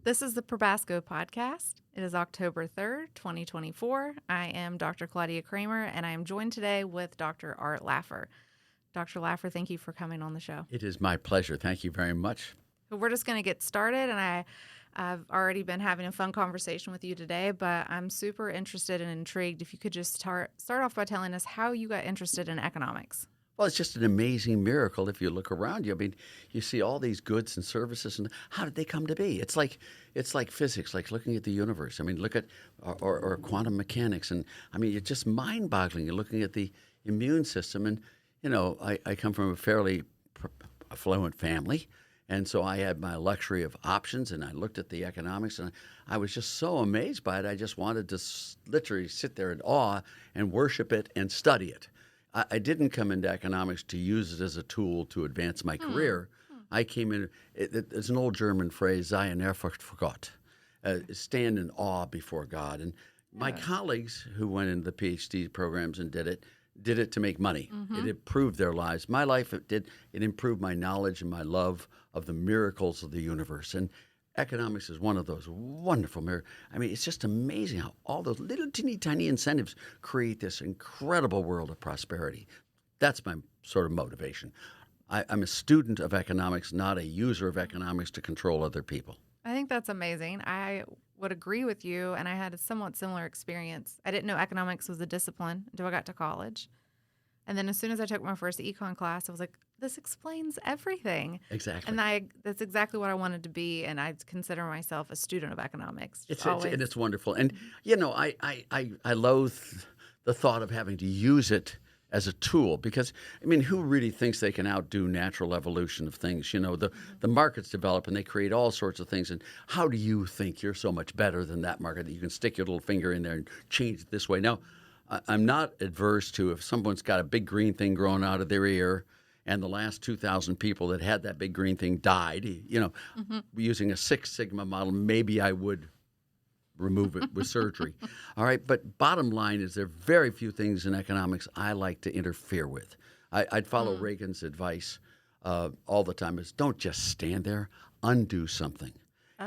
This is the Probasco podcast. It is October 3rd, 2024. I am Dr. Claudia Kramer, and I am joined today with Dr. Art Laffer. Dr. Laffer, thank you for coming on the show. It is my pleasure. Thank you very much. So we're just going to get started, and I've already been having a fun conversation with you today, but I'm super interested and intrigued if you could just start off by telling us how you got interested in economics. Well, it's just an amazing miracle if you look around you. I mean, you see all these goods and services, and how did they come to be? It's like physics, like looking at the universe. I mean, look at or quantum mechanics, and I mean, it's just mind-boggling. You're looking at the immune system, and I come from a fairly affluent family, and so I had my luxury of options, and I looked at the economics, and I was just so amazed by it. I just wanted to literally sit there in awe and worship it and study it. I didn't come into economics to use it as a tool to advance my career. I came in, there's an old German phrase, sei in Ehrfurcht vor Gott, stand in awe before God. And my colleagues who went into the PhD programs and did it to make money. It improved their lives. My life, it improved my knowledge and my love of the miracles of the universe. And economics is one of those wonderful miracles. I mean, it's just amazing how all those little teeny tiny incentives create this incredible world of prosperity. That's my sort of motivation. I'm a student of economics, not a user of economics to control other people. I think that's amazing. I would agree with you, and I had a somewhat similar experience. I didn't know economics was a discipline until I got to college. And then as soon as I took my first econ class, I was like, this explains everything. Exactly. And that's exactly what I wanted to be, and I consider myself a student of economics. It's wonderful. And, I loathe the thought of having to use it as a tool because, I mean, who really thinks they can outdo natural evolution of things? The markets develop and they create all sorts of things. And how do you think you're so much better than that market that you can stick your little finger in there and change it this way? Now, I'm not adverse to if someone's got a big green thing growing out of their ear and the last 2,000 people that had that big green thing died, using a Six Sigma model, maybe I would remove it with surgery. All right, but bottom line is there are very few things in economics I like to interfere with. I'd follow Reagan's advice all the time is don't just stand there, undo something.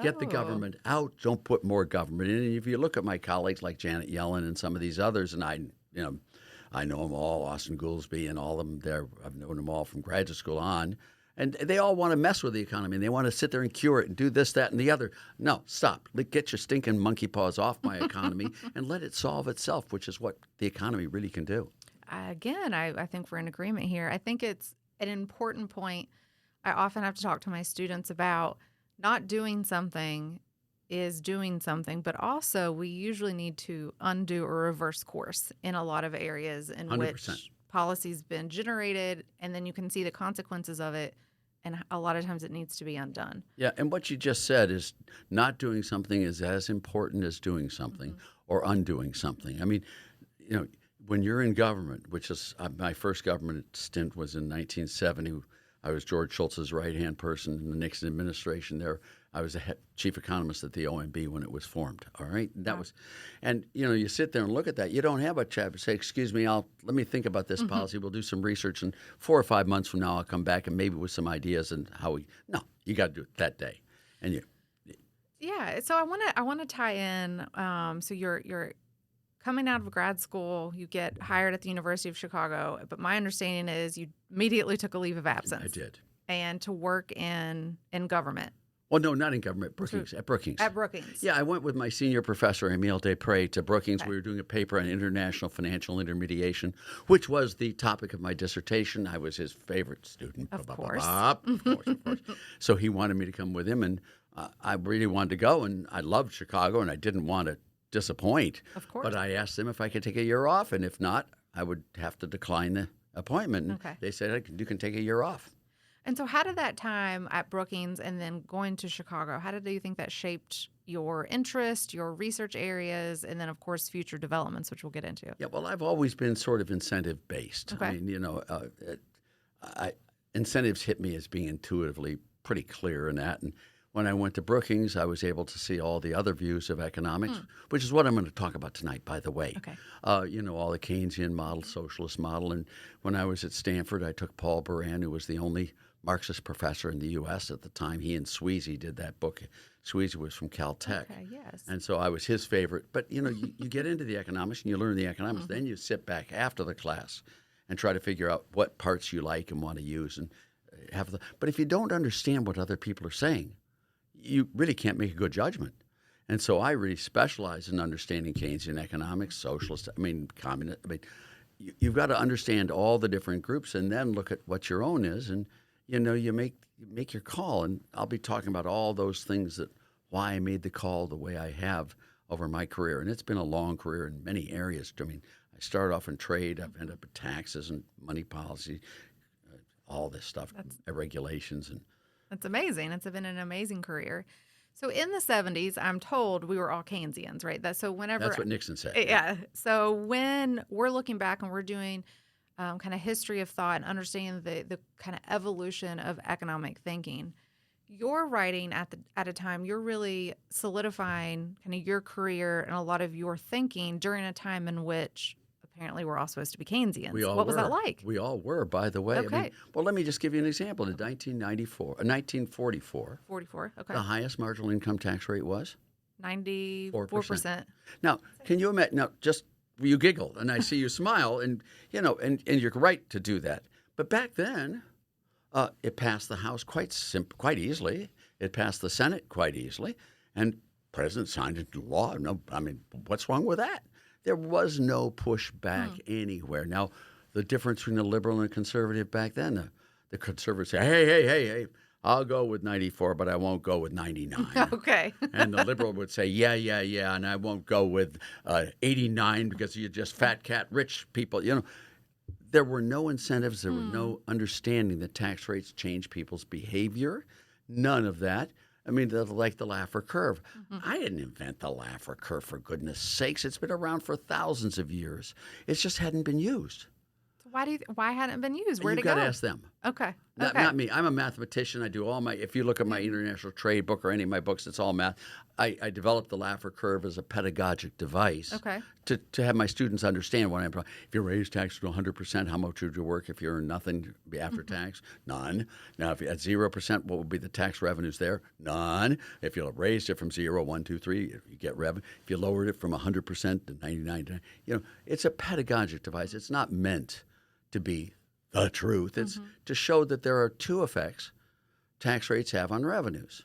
Get the government out. Don't put more government in. And if you look at my colleagues like Janet Yellen and some of these others, and I know them all, Austin Goolsbee and all of them there. I've known them all from graduate school on. And they all want to mess with the economy, and they want to sit there and cure it and do this, that, and the other. No, stop. Get your stinking monkey paws off my economy and let it solve itself, which is what the economy really can do. Again, I think we're in agreement here. I think it's an important point. I often have to talk to my students about not doing something is doing something, but also we usually need to undo or reverse course in a lot of areas in 100%. which policy's been generated, and then you can see the consequences of it, and a lot of times it needs to be undone. Yeah, and what you just said is not doing something is as important as doing something or undoing something. I mean, when you're in government, which is my first government stint was in 1970. I was George Shultz's right-hand person in the Nixon administration there. I was the chief economist at the OMB when it was formed, all right? You sit there and look at that. You don't have a chap say, excuse me, let me think about this policy. We'll do some research, and 4 or 5 months from now I'll come back and maybe with some ideas and no, you got to do it that day. And Yeah, so I want to tie in, so you're coming out of grad school, you get hired at the University of Chicago, but my understanding is you immediately took a leave of absence. I did. And to work in government. Well, no, not in government. At Brookings. At Brookings. Yeah, I went with my senior professor, Emile Desprez, to Brookings. Okay. We were doing a paper on international financial intermediation, which was the topic of my dissertation. I was his favorite student. Of course. Of course. So he wanted me to come with him, and I really wanted to go, and I loved Chicago, and I didn't want to disappoint. Of course. But I asked them if I could take a year off, and if not, I would have to decline the appointment. And okay. They said, you can take a year off. And so how did that time at Brookings and then going to Chicago, how did you think that shaped your interest, your research areas, and then, of course, future developments, which we'll get into? Yeah, well, I've always been sort of incentive-based. Okay. I mean, incentives hit me as being intuitively pretty clear in that. And when I went to Brookings, I was able to see all the other views of economics, which is what I'm going to talk about tonight, by the way. Okay. All the Keynesian model, socialist model. And when I was at Stanford, I took Paul Buran, who was the only Marxist professor in the U.S. at the time. He and Sweezy did that book. Sweezy was from Caltech. Okay, yes. And so I was his favorite. But, you get into the economics and you learn the economics. Then you sit back after the class and try to figure out what parts you like and want to use. And but if you don't understand what other people are saying, you really can't make a good judgment. And so I really specialize in understanding Keynesian economics, socialist, communist. You've got to understand all the different groups and then look at what your own is. And, you make your call. And I'll be talking about all those things why I made the call the way I have over my career. And it's been a long career in many areas. I started off in trade. I've ended up in taxes and money policy, all this stuff, regulations. And That's amazing. It's been an amazing career. So in the 70s, I'm told we were all Keynesians, right? That's what Nixon said. Yeah. So when we're looking back and we're doing kind of history of thought and understanding the kind of evolution of economic thinking, you're writing at a time you're really solidifying kind of your career and a lot of your thinking during a time in which apparently we're all supposed to be Keynesians. What was that like? We all were, by the way. Okay. Let me just give you an example. In 1944, 44. Okay. the highest marginal income tax rate was 94%. Now, can you imagine? Now, just you giggle, and I see you smile, and you're right to do that. But back then, it passed the House quite easily. It passed the Senate quite easily, and President signed into law. No, what's wrong with that? There was no pushback anywhere. Now, the difference between the liberal and the conservative back then, the conservatives say, hey, I'll go with 94, but I won't go with 99. Okay. And the liberal would say, yeah, and I won't go with 89 because you're just fat cat rich people. There were no incentives. There were no understanding that tax rates change people's behavior. None of that. Like the Laffer curve. I didn't invent the Laffer curve, for goodness sakes. It's been around for thousands of years. It just hadn't been used. So why hadn't it been used? Where'd it go? You've got to ask them. Okay. Not me. I'm a mathematician. I do if you look at my international trade book or any of my books, it's all math. I developed the Laffer curve as a pedagogic device to have my students understand what I'm. If you raise taxes to 100%, how much would you work if you earn nothing after tax? None. Now, if you at 0%, what would be the tax revenues there? None. If you raised it from 0, 1, 2, 3, you get revenue. If you lowered it from 100% to 99, it's a pedagogic device. It's not meant to be the truth. It's to show that there are two effects tax rates have on revenues.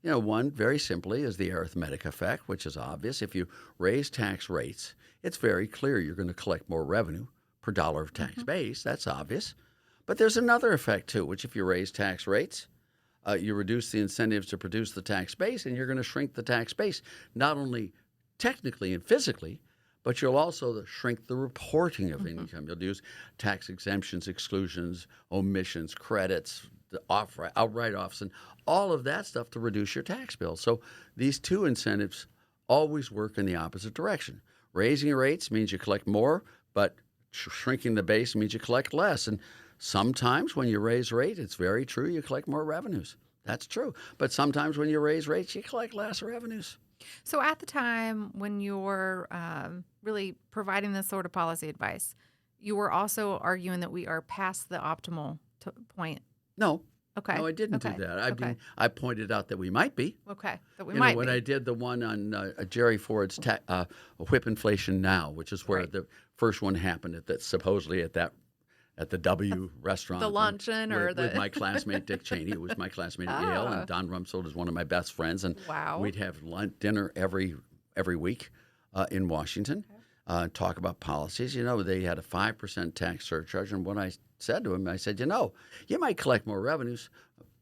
One, very simply, is the arithmetic effect, which is obvious. If you raise tax rates, it's very clear you're going to collect more revenue per dollar of tax base. That's obvious. But there's another effect, too, which if you raise tax rates, you reduce the incentives to produce the tax base, and you're going to shrink the tax base, not only technically and physically, but you'll also shrink the reporting of income. You'll use tax exemptions, exclusions, omissions, credits, outright offs, and all of that stuff to reduce your tax bill. So these two incentives always work in the opposite direction. Raising rates means you collect more, but shrinking the base means you collect less. And sometimes when you raise rate, it's very true, you collect more revenues. That's true. But sometimes when you raise rates, you collect less revenues. So at the time when you're really providing this sort of policy advice, you were also arguing that we are past the optimal point. No. Okay. No, I didn't do that. I pointed out that we might be. Okay. That we might be. When I did the one on Jerry Ford's whip inflation now, which is where the first one happened supposedly at the W restaurant. The luncheon with my classmate Dick Cheney, who was my classmate at Yale, and Don Rumsfeld is one of my best friends. And we'd have dinner every week in Washington, talk about policies. They had a 5% tax surcharge, and when I said to him, I said, you might collect more revenues,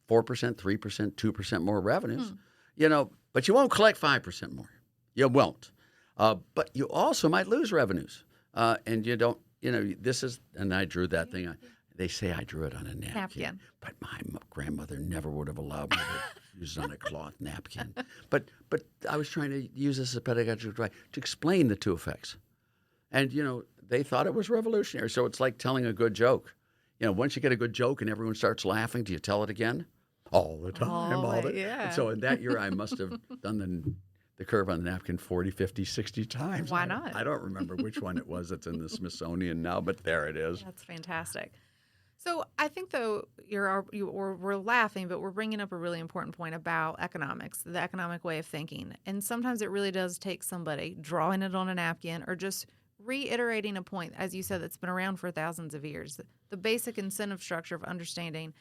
4%, 3%, 2% more revenues, but you won't collect 5% more. You won't. But you also might lose revenues, and you don't. This is, and I drew that thing. They say I drew it on a napkin. But my grandmother never would have allowed me to use it on a cloth napkin. But I was trying to use this as a pedagogical device to explain the two effects. And, they thought it was revolutionary. So it's like telling a good joke. Once you get a good joke and everyone starts laughing, do you tell it again? all the time, all the. And Yeah. so in that year, I must have done the curve on the napkin 40, 50, 60 times. Why not? I don't remember which one it was that's in the Smithsonian now, but there it is. That's fantastic. So I think though we're laughing, but we're bringing up a really important point about economics, the economic way of thinking, and sometimes it really does take somebody drawing it on a napkin or just reiterating a point, as you said, that's been around for thousands of years. The basic incentive structure of understanding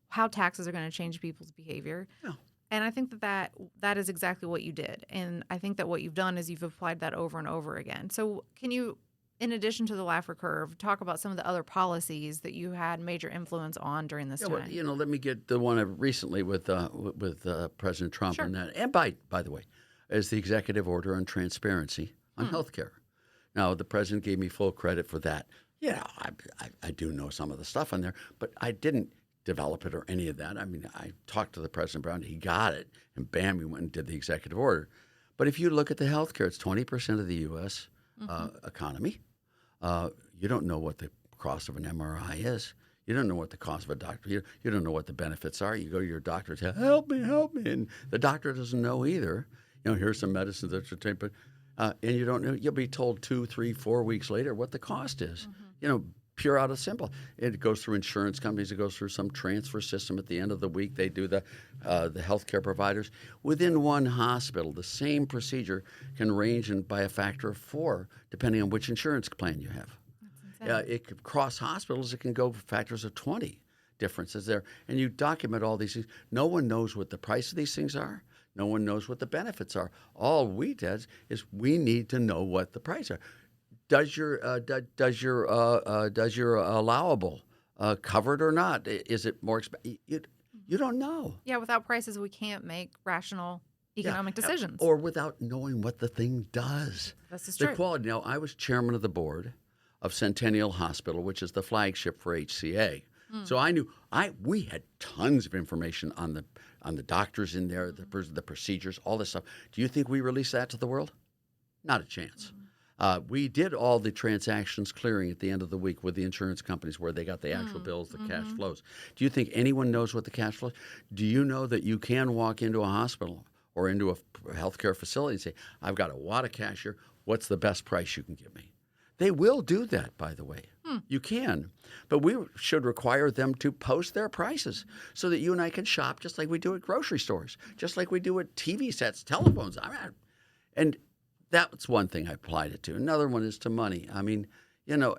how taxes are going to change people's behavior. Yeah. And I think that is exactly what you did. And I think that what you've done is you've applied that over and over again. So can you, in addition to the Laffer curve, talk about some of the other policies that you had major influence on during this Yeah, time? well, let me get the one recently with President Trump Sure. on that, and by the way, is the executive order on transparency on health care. Now, the president gave me full credit for that. Yeah, I do know some of the stuff on there, but I didn't develop it or any of that. I mean, I talked to the President Brown, he got it, and bam, he went and did the executive order. But if you look at the health care, it's 20% of the U.S. Economy. You don't know what the cost of an MRI is. You don't know what the cost of a doctor. You don't know what the benefits are. You go to your doctor and say, help me, and the doctor doesn't know either. Here's some medicine that you take, but and you don't know. You'll be told 2, 3, 4 weeks later what the cost is. Pure out of simple. It goes through insurance companies. It goes through some transfer system. At the end of the week, they do the healthcare providers. Within one hospital, the same procedure can range by a factor of 4, depending on which insurance plan you have. It could cross hospitals. It can go factors of 20 differences there. And you document all these things. No one knows what the price of these things are. No one knows what the benefits are. All we did is we need to know what the price are. Does your allowable cover it or not? Is it more expensive? You don't know. Yeah, without prices, we can't make rational economic decisions. Or without knowing what the thing does. This is The true. quality. Now, I was chairman of the board of Centennial Hospital, which is the flagship for HCA. So I knew we had tons of information on the doctors in there, the procedures, all this stuff. Do you think we released that to the world? Not a chance. We did all the transactions clearing at the end of the week with the insurance companies where they got the actual bills, the cash flows. Do you think anyone knows what the cash flows? Do you know that you can walk into a hospital or into a healthcare facility and say, I've got a wad of cash here. What's the best price you can give me? They will do that, by the way. You can. But we should require them to post their prices so that you and I can shop just like we do at grocery stores, just like we do at TV sets, telephones. And that's one thing I applied it to. Another one is to money. I mean,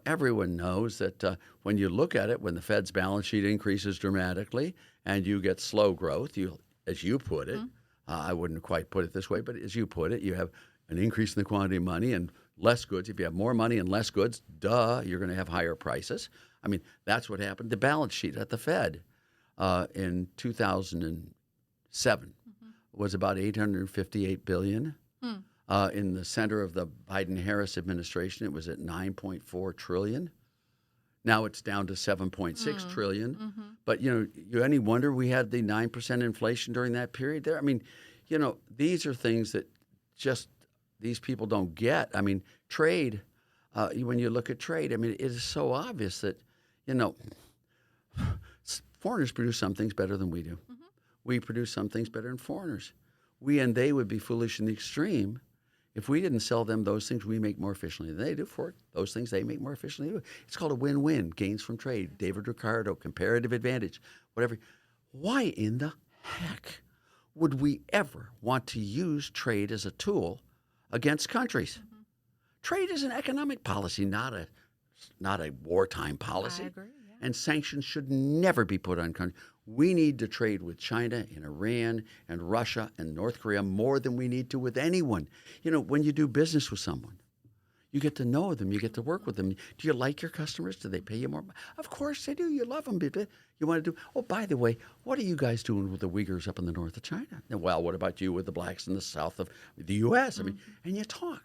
everyone knows that when you look at it, when the Fed's balance sheet increases dramatically and you get slow growth, as you put it, I wouldn't quite put it this way, but as you put it, you have an increase in the quantity of money and less goods. If you have more money and less goods, you're going to have higher prices. I mean, that's what happened. The balance sheet at the Fed in 2007 was about $858 billion. In the center of the Biden-Harris administration, it was at $9.4 trillion. Now it's down to $7.6 trillion. But, you any wonder we had the 9% inflation during that period there? I mean, these are things that just these people don't get. I mean, trade, when you look at trade, I mean, it is so obvious that, foreigners produce some things better than we do. We produce some things better than foreigners. We and they would be foolish in the extreme if we didn't sell them those things we make more efficiently than they do. For those things they make more efficiently. It's called a win-win, gains from trade. David Ricardo, comparative advantage, whatever. Why in the heck would we ever want to use trade as a tool against countries? Trade is an economic policy, not a wartime policy. I agree. Yeah. And sanctions should never be put on countries. We need to trade with China and Iran and Russia and North Korea more than we need to with anyone. When you do business with someone, you get to know them. You get to work with them. Do you like your customers? Do they pay you more? Of course they do. You love them. You want to do, oh, by the way, what are you guys doing with the Uyghurs up in the north of China? Well, what about you with the blacks in the south of the U.S.? I mean, and you talk.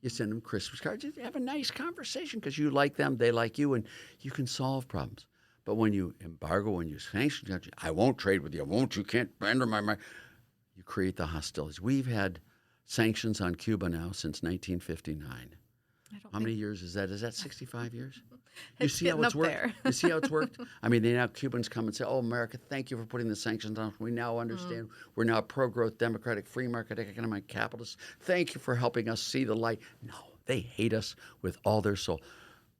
You send them Christmas cards. You have a nice conversation because you like them, they like you, and you can solve problems. But when you embargo, when you sanction, I won't trade with you. You can't enter my mind. You create the hostilities. We've had sanctions on Cuba now since 1959. How many years is that? Is that 65 years? You It's see how getting it's up worked? there. You see how it's worked? I mean, they now Cubans come and say, "Oh, America, thank you for putting the sanctions on us. We now understand. We're now a pro-growth, democratic, free market, economic capitalist. Thank you for helping us see the light." No, they hate us with all their soul.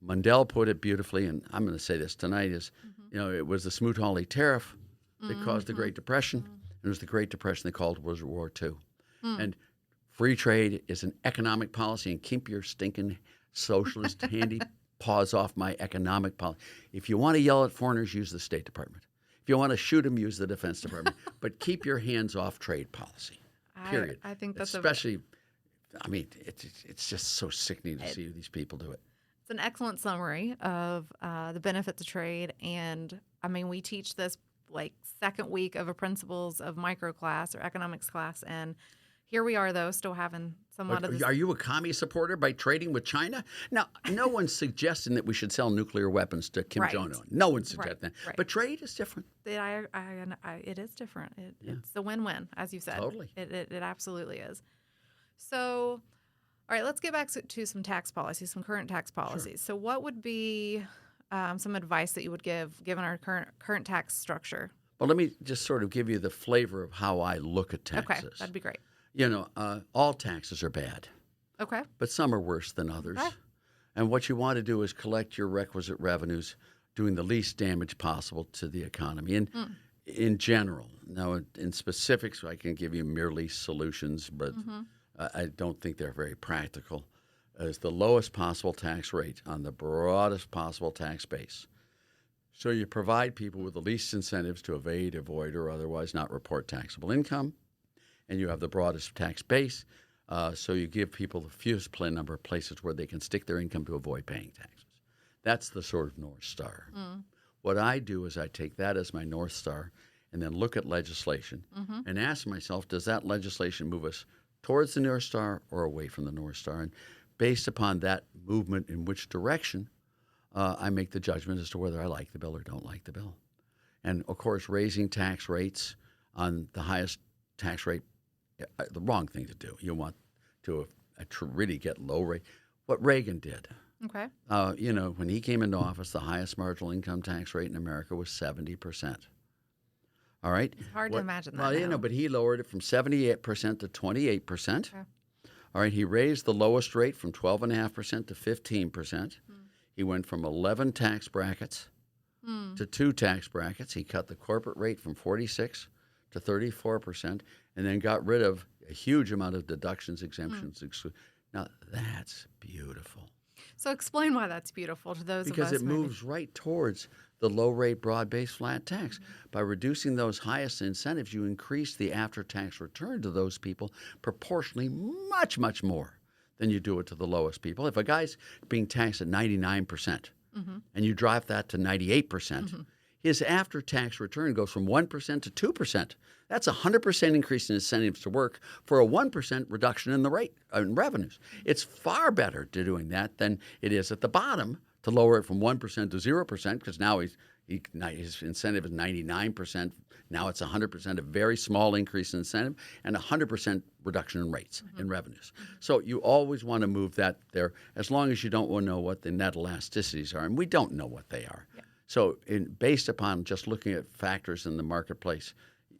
Mundell put it beautifully, and I'm going to say this tonight: it was the Smoot-Hawley tariff that caused the Great Depression, and it was the Great Depression that caused World War II. And free trade is an economic policy, and keep your stinking socialist handy paws off my economic policy. If you want to yell at foreigners, use the State Department. If you want to shoot them, use the Defense Department. But keep your hands off trade policy. Period. I think that's especially. I mean, it's just so sickening to see these people do it. It's an excellent summary of the benefits of trade. And I mean, we teach this like second week of a principles of micro class or economics class. And here we are, though, still having somewhat of this. Are you a commie supporter by trading with China? Now, no one's suggesting that we should sell nuclear weapons to Kim Jong-un. No one's suggesting that. Right. But trade is different. It is different. It's the win-win, as you said. Totally. It absolutely is. So, all right, let's get back to some tax policies, some current tax policies. Sure. So what would be some advice that you would give, given our current tax structure? Well, let me just sort of give you the flavor of how I look at taxes. Okay, that'd be great. All taxes are bad. Okay. But some are worse than others. Okay. And what you want to do is collect your requisite revenues, doing the least damage possible to the economy. And in general, now in specifics, I can give you merely solutions, but I don't think they're very practical. Is the lowest possible tax rate on the broadest possible tax base. So you provide people with the least incentives to evade, avoid, or otherwise not report taxable income. And you have the broadest tax base, so you give people the fewest number of places where they can stick their income to avoid paying taxes. That's the sort of North Star. What I do is I take that as my North Star and then look at legislation and ask myself, does that legislation move us towards the North Star or away from the North Star? And based upon that movement in which direction, I make the judgment as to whether I like the bill or don't like the bill. And, of course, raising tax rates on the highest tax rate, the wrong thing to do. You want to really get low rate. What Reagan did. Okay. When he came into office, the highest marginal income tax rate in America was 70%. All right? It's hard to imagine that. Well, but he lowered it from 78% to 28%. Okay. All right, he raised the lowest rate from 12.5% to 15%. He went from 11 tax brackets to 2 tax brackets. He cut the corporate rate from 46 to 34%, and then got rid of a huge amount of deductions, exemptions. Now, that's beautiful. So explain why that's beautiful to those because of us. Because it moves right towards the low-rate, broad-based flat tax. By reducing those highest incentives, you increase the after-tax return to those people proportionally much, much more than you do it to the lowest people. If a guy's being taxed at 99% and you drop that to 98%, his after-tax return goes from 1% to 2%. That's a 100% increase in incentives to work for a 1% reduction in the rate in revenues. It's far better to doing that than it is at the bottom to lower it from 1% to 0% because now his incentive is 99%. Now it's 100%, a very small increase in incentive, and 100% reduction in rates in revenues. So you always want to move that there as long as you don't want to know what the net elasticities are, and we don't know what they are. Yeah. So based upon just looking at factors in the marketplace,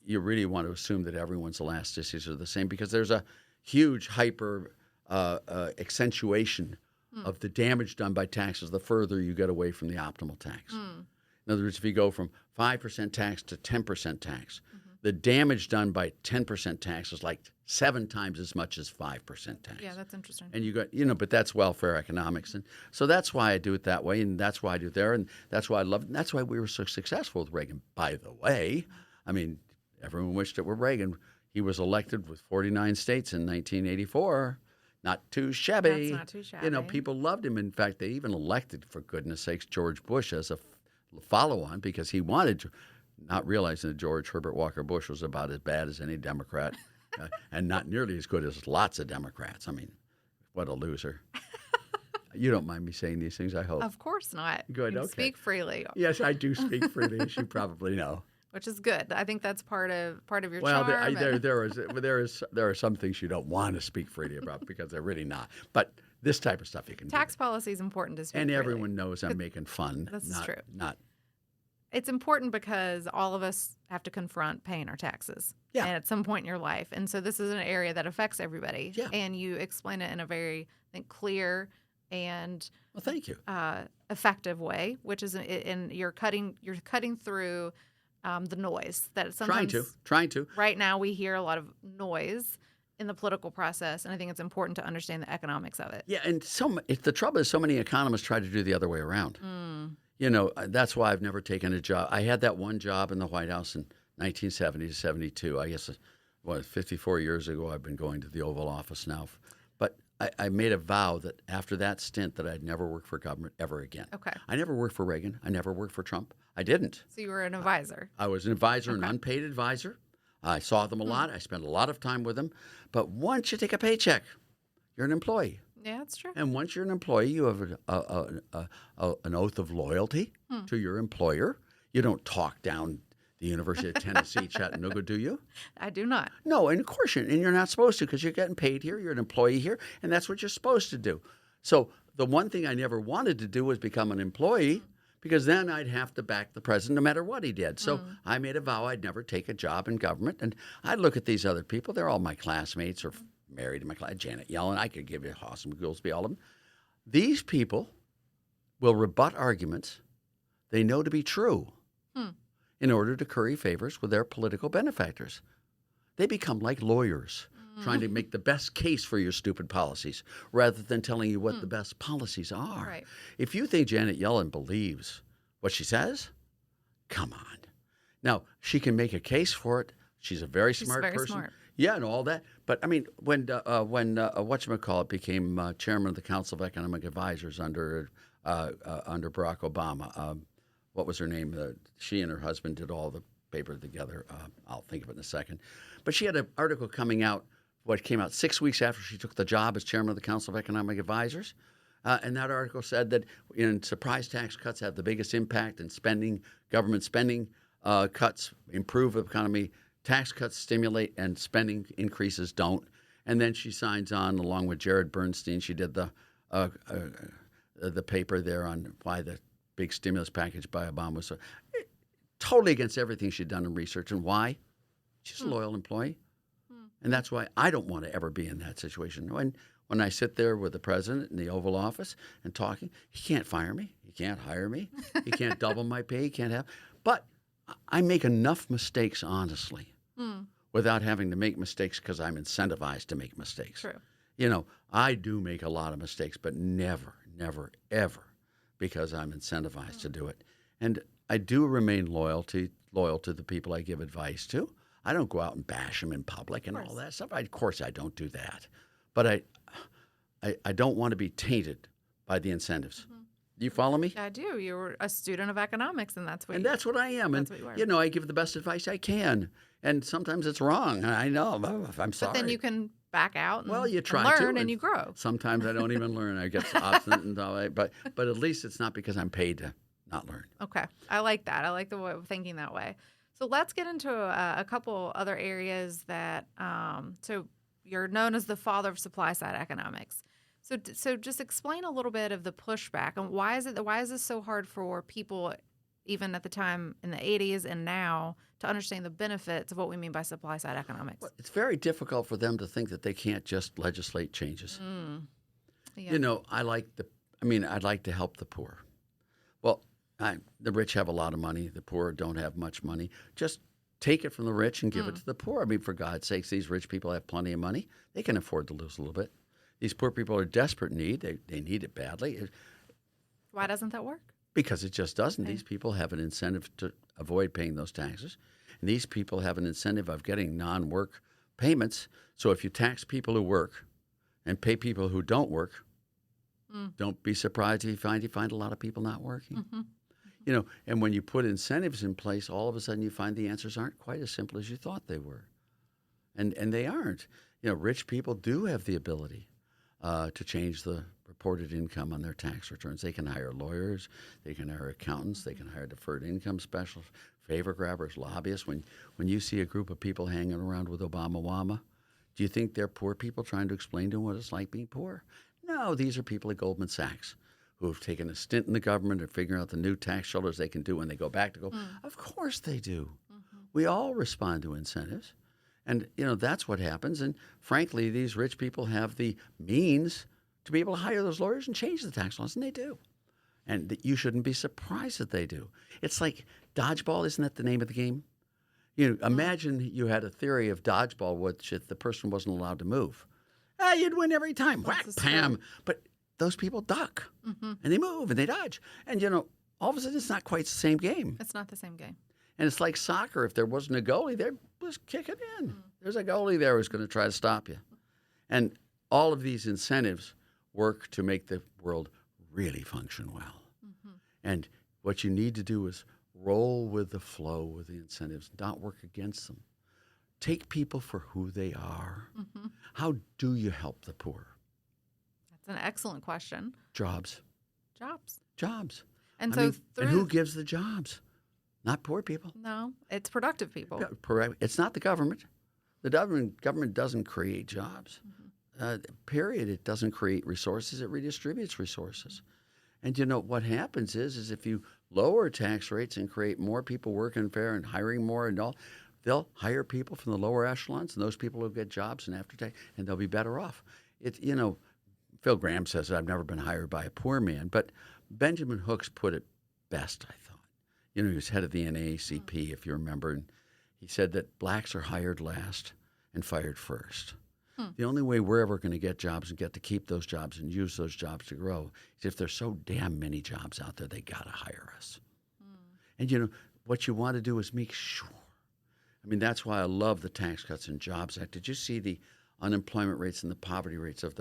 you really want to assume that everyone's elasticities are the same because there's a huge hyper accentuation of the damage done by taxes the further you get away from the optimal tax. In other words, if you go from 5% tax to 10% tax, the damage done by 10% tax is like 7 times as much as 5% tax. Yeah, that's interesting. And you got, but that's welfare economics. And so that's why I do it that way, and that's why I do it there, and that's why I love it. And that's why we were so successful with Reagan, by the way. I mean, everyone wished it were Reagan. He was elected with 49 states in 1984. Not too shabby. That's not too shabby. People loved him. In fact, they even elected, for goodness sakes, George Bush as a follow-on because he wanted to, not realizing that George Herbert Walker Bush was about as bad as any Democrat and not nearly as good as lots of Democrats. I mean, what a loser. You don't mind me saying these things, I hope. Of course not. Good, you okay. Speak freely. Yes, I do speak freely, as you probably know. Which is good. I think that's part of your charm. Well, there are some things you don't want to speak freely about because they're really not. But This type of stuff you can Tax do. policy is important to speak And freely. everyone knows I'm making fun. This is true. Not. It's important because all of us have to confront paying our taxes Yeah. and at some point in your life. And so this is an area that affects everybody. Yeah. And you explain it in a very, I think, clear and Well, thank you. effective way, which is and you're cutting through the noise that sometimes Trying to. right now we hear a lot of noise in the political process, and I think it's important to understand the economics of it. Yeah, and the trouble is so many economists try to do the other way around. That's why I've never taken a job. I had that one job in the White House in 1970 to 72. I guess, 54 years ago, I've been going to the Oval Office now. But I made a vow that after that stint that I'd never work for government ever again. Okay. I never worked for Reagan. I never worked for Trump. I didn't. So you were an advisor. I was an advisor, an unpaid advisor. I saw them a lot. I spent a lot of time with them. But once you take a paycheck, you're an employee. Yeah, that's true. And once you're an employee, you have an oth of loyalty to your employer. You don't talk down the University of Tennessee, Chattanooga, do you? I do not. No, and of course you're not supposed to because you're getting paid here. You're an employee here, and that's what you're supposed to do. So the one thing I never wanted to do was become an employee because then I'd have to back the president no matter what he did. So I made a vow I'd never take a job in government. And I'd look at these other people. They're all my classmates or married to my class. Janet Yellen, I could give you Awesome Goolsby, all of them. These people will rebut arguments they know to be true in order to curry favors with their political benefactors. They become like lawyers trying to make the best case for your stupid policies rather than telling you what the best policies are. Right. If you think Janet Yellen believes what she says, come on. Now, she can make a case for it. She's a very smart person. Smart. Yeah, and all that. But, I mean, when whatchamacallit became chairman of the Council of Economic Advisors under Barack Obama, what was her name? She and her husband did all the paper together. I'll think of it in a second. But she had an article coming out, came out 6 weeks after she took the job as chairman of the Council of Economic Advisors. And that article said that surprise tax cuts have the biggest impact in government spending cuts improve the economy, tax cuts stimulate, and spending increases don't. And then she signs on, along with Jared Bernstein. She did the paper there on why the big stimulus package by Obama was totally against everything she'd done in research. And why? She's a loyal employee. And that's why I don't want to ever be in that situation. When I sit there with the president in the Oval Office and talking, he can't fire me. He can't hire me. He can't double my pay. He can't have. But I make enough mistakes, honestly, without having to make mistakes because I'm incentivized to make mistakes. True. I do make a lot of mistakes, but never, ever because I'm incentivized to do it. And I do remain loyal to the people I give advice to. I don't go out and bash them in public and all that stuff. Of course, I don't do that. But I don't want to be tainted by the incentives. Do you follow me? I do. You're a student of economics, and that's what that's what I am. That's and what you are. I give the best advice I can. And sometimes it's wrong. I know. I'm sorry. But then you can back out and, you try and to, learn and you grow. Sometimes I don't even learn. I get obstinate and all that. But at least it's not because I'm paid to not learn. Okay. I like that. I like the way of thinking that way. So let's get into a couple other areas that so you're known as the father of supply side economics. So just explain a little bit of the pushback and why is this so hard for people even at the time in the 80s and now to understand the benefits of what we mean by supply side economics? Well, it's very difficult for them to think that they can't just legislate changes. Yeah. I'd like to help the poor. Well, the rich have a lot of money. The poor don't have much money. Just take it from the rich and give it to the poor. I mean, for God's sakes, these rich people have plenty of money. They can afford to lose a little bit. These poor people are desperate need. They need it badly. Why doesn't that work? Because it just doesn't. These people have an incentive to avoid paying those taxes. And these people have an incentive of getting non-work payments. So if you tax people who work and pay people who don't work, don't be surprised if you find a lot of people not working. And when you put incentives in place, all of a sudden you find the answers aren't quite as simple as you thought they were. And they aren't. Rich people do have the ability to change the reported income on their tax returns. They can hire lawyers, they can hire accountants, they can hire deferred income specialists, favor grabbers, lobbyists. When you see a group of people hanging around with Obama-wama, do you think they're poor people trying to explain to them what it's like being poor? No, these are people at Goldman Sachs who have taken a stint in the government and figuring out the new tax shelters they can do when they go back to go. Of course they do. We all respond to incentives. And, that's what happens. And frankly, these rich people have the means to be able to hire those lawyers and change the tax laws, and they do. And you shouldn't be surprised that they do. It's like dodgeball, isn't that the name of the game? Imagine you had a theory of dodgeball, which if the person wasn't allowed to move, you'd win every time. Whack, pam. But those people duck, and they move, and they dodge. And, all of a sudden, it's not quite the same game. It's not the same game. And it's like soccer. If there wasn't a goalie, they'd just kick it in. There's a goalie there who's going to try to stop you. And all of these incentives work to make the world really function well. And what you need to do is roll with the flow with the incentives, not work against them. Take people for who they are. How do you help the poor? That's an excellent question. Jobs. Jobs. And and who gives the jobs? Not poor people. No, it's productive people. It's not the government. The government doesn't create jobs. Period. It doesn't create resources. It redistributes resources. And what happens is if you lower tax rates and create more people working fair and hiring more and all, they'll hire people from the lower echelons, and those people will get jobs and after tax, and they'll be better off. Phil Graham says, I've never been hired by a poor man, but Benjamin Hooks put it best, I thought. He was head of the NAACP, if you remember, and he said that blacks are hired last and fired first. The only way we're ever going to get jobs and get to keep those jobs and use those jobs to grow is if there's so damn many jobs out there, they got to hire us. And, what you want to do is make sure. That's why I love the Tax Cuts and Jobs Act. Did you see the unemployment rates and the poverty rates of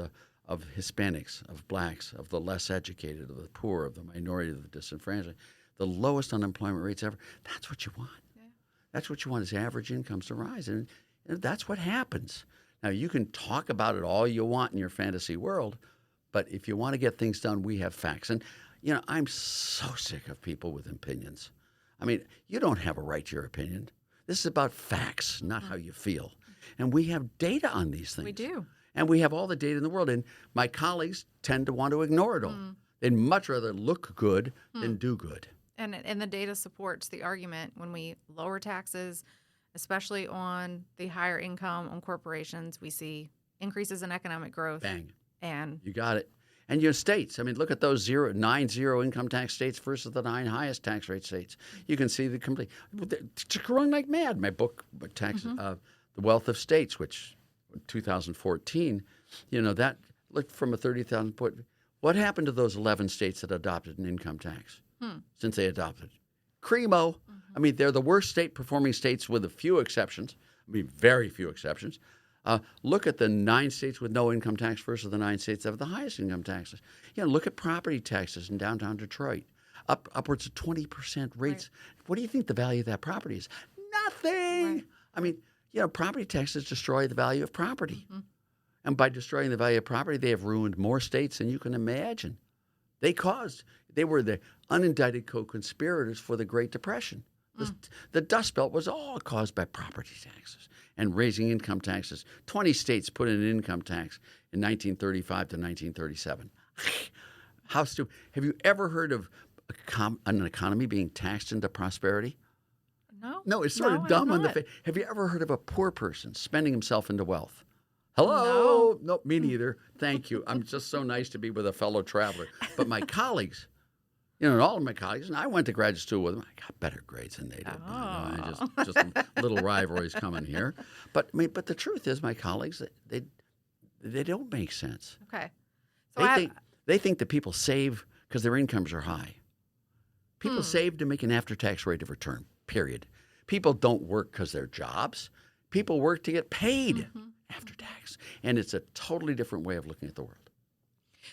Hispanics, of blacks, of the less educated, of the poor, of the minority, of the disenfranchised? The lowest unemployment rates ever. That's what you want. Yeah. That's what you want is average incomes to rise. And that's what happens. Now, you can talk about it all you want in your fantasy world, but if you want to get things done, we have facts. And, I'm so sick of people with opinions. You don't have a right to your opinion. This is about facts, not how you feel. And we have data on these things. We do. And we have all the data in the world. And my colleagues tend to want to ignore it all. They'd much rather look good than do good. And the data supports the argument when we lower taxes, especially on the higher income on corporations, we see increases in economic growth. Bang. And you got it. And your states, look at those 9 zero income tax states versus the 9 highest tax rate states. You can see the complete, it's growing like mad. My book, The Wealth of States, which 2014, that looked from a 30,000 foot. What happened to those 11 states that adopted an income tax since they adopted? Cremo. They're the worst state performing states with a few exceptions. Very few exceptions. Look at the 9 states with no income tax versus the 9 states that have the highest income taxes. Look at property taxes in downtown Detroit, upwards of 20% rates. Right. What do you think the value of that property is? Nothing. Right. Property taxes destroy the value of property. And by destroying the value of property, they have ruined more states than you can imagine. They were the unindicted co-conspirators for the Great Depression. The Dust Belt was all caused by property taxes and raising income taxes. 20 states put in an income tax in 1935 to 1937. How stupid. Have you ever heard of an economy being taxed into prosperity? No. No, it's sort of dumb on the face. Have you ever heard of a poor person spending himself into wealth? Hello? No, me neither. Thank you. I'm just so nice to be with a fellow traveler. But my colleagues, and all of my colleagues, and I went to graduate school with them. I got better grades than they did. Just little rivalries coming here. But the truth is, my colleagues, they don't make sense. Okay. So they think that people save because their incomes are high. People save to make an after-tax rate of return, period. People don't work because they're jobs. People work to get paid after tax. And it's a totally different way of looking at the world.